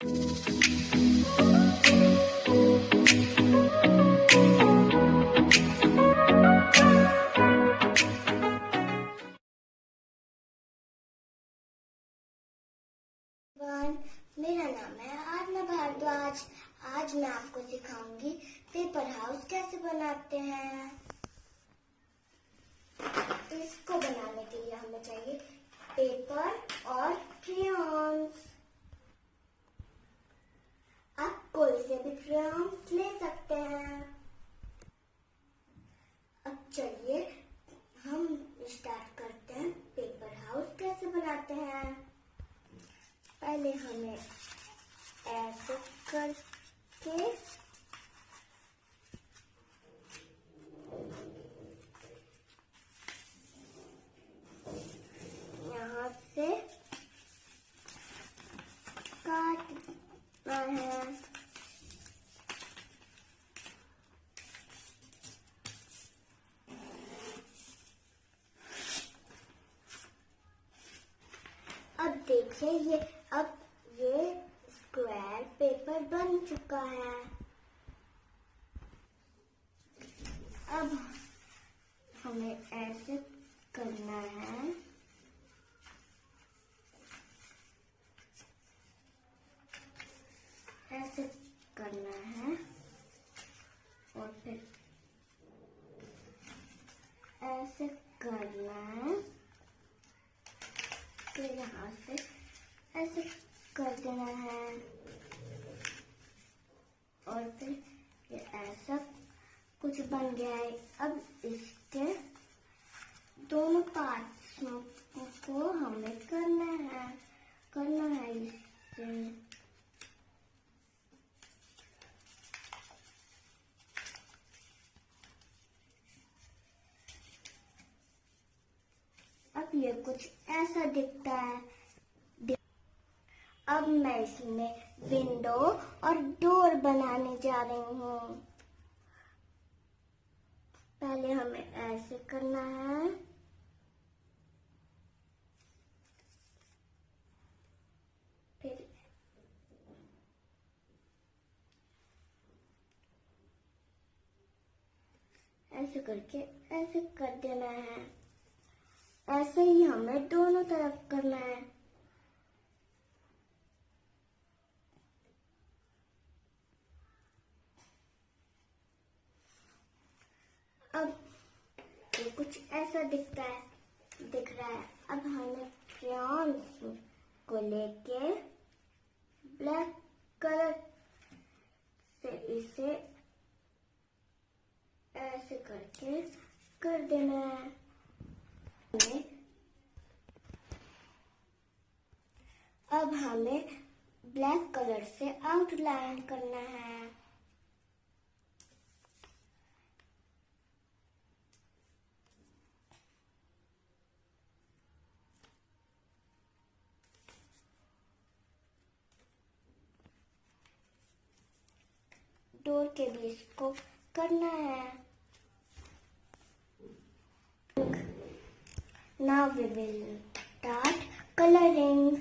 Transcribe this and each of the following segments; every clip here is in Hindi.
मेरा नाम है आर्ना भारद्वाज। आज मैं आपको सिखाऊंगी पेपर हाउस कैसे बनाते हैं। इसको बनाने के लिए हमें चाहिए पेपर और क्रेयॉन्स। आप कोई से भी क्रेयॉन्स ले सकते हैं। अब चलिए हम स्टार्ट करते हैं पेपर हाउस कैसे बनाते हैं। पहले हमें ऐसे करके यहाँ से काटना है। अब देखिए ये स्क्वायर पेपर बन चुका है। अब हमें ऐसे करना है। ऐसे करना है और फिर ऐसे करना है। फिर यहाँ से ऐसे कर देना है और फिर ये ऐसा कुछ बन गया है। अब इसके दोनों पार्ट्स को हमें करना है इससे। अब ये कुछ ऐसा दिखता है। अब मैं इसमें विंडो और डोर बनाने जा रही हूँ। पहले हमें ऐसे करना है। फिर ऐसे करके ऐसे कर देना है। ऐसे ही हमें दोनों तरफ करना है। अब ये कुछ ऐसा दिख रहा है। अब हमें क्रेयॉन्स को लेके ब्लैक कलर से इसे ऐसे करके कर देना है। अब हमें ब्लैक कलर से आउटलाइन करना है। डोर के भी इसको करना है। Now we will start coloring.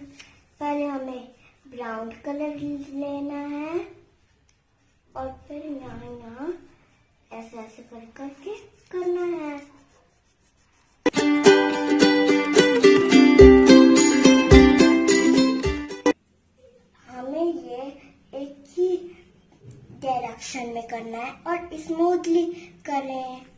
पहले हमें ब्राउन कलर लेना है और फिर यहाँ ऐसे ऐसे करके करना है। हमें ये एक ही डायरेक्शन में करना है और स्मूथली करें।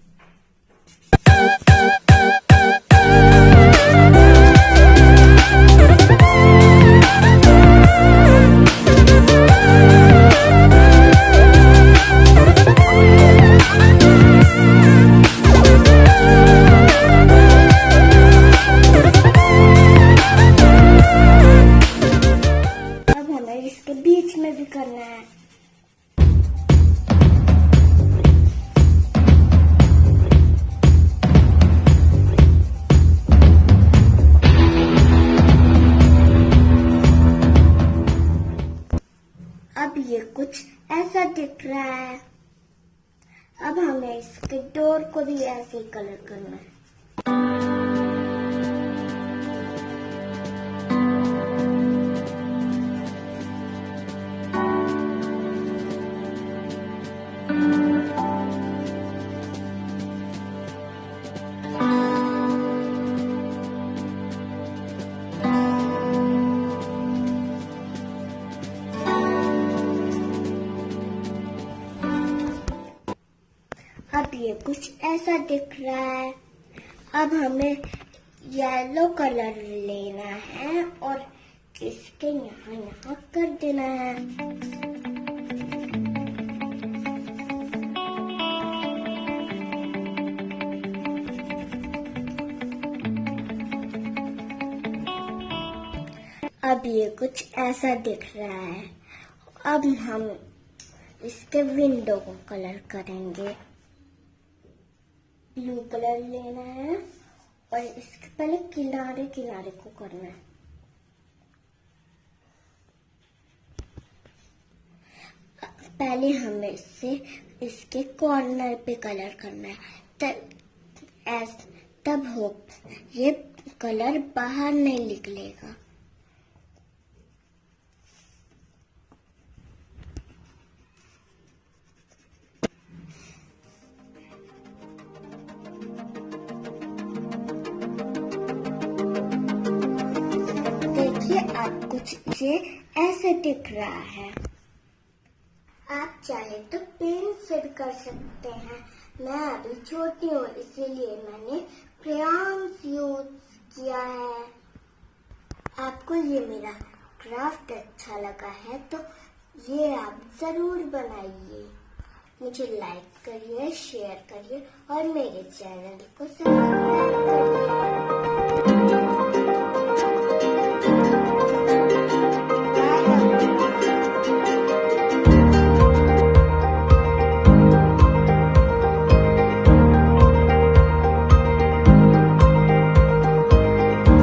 अब हमें इसके बीच में भी करना है। अब ये कुछ ऐसा दिख रहा है। अब हमें इसके डोर को भी ऐसे ही कलर करना है। अब ये कुछ ऐसा दिख रहा है। अब हमें येलो कलर लेना है और इसके यहाँ कर देना है। अब ये कुछ ऐसा दिख रहा है। अब हम इसके विंडो को कलर करेंगे। ब्लू कलर लेना है और इसके पहले किनारे किनारे को करना है। पहले हमें इसके कॉर्नर पे कलर करना है, तब हो ये कलर बाहर नहीं निकलेगा। देखिए आप कुछ ये ऐसे दिख रहा है। आप चाहे तो पेन से भी कर सकते हैं। मैं अभी छोटी हूँ इसीलिए मैंने क्रेयॉन्स यूज किया है। आपको ये मेरा क्राफ्ट अच्छा लगा है तो ये आप जरूर बनाइए। मुझे लाइक करिए, शेयर करिए और मेरे चैनल को सब्सक्राइब करिए।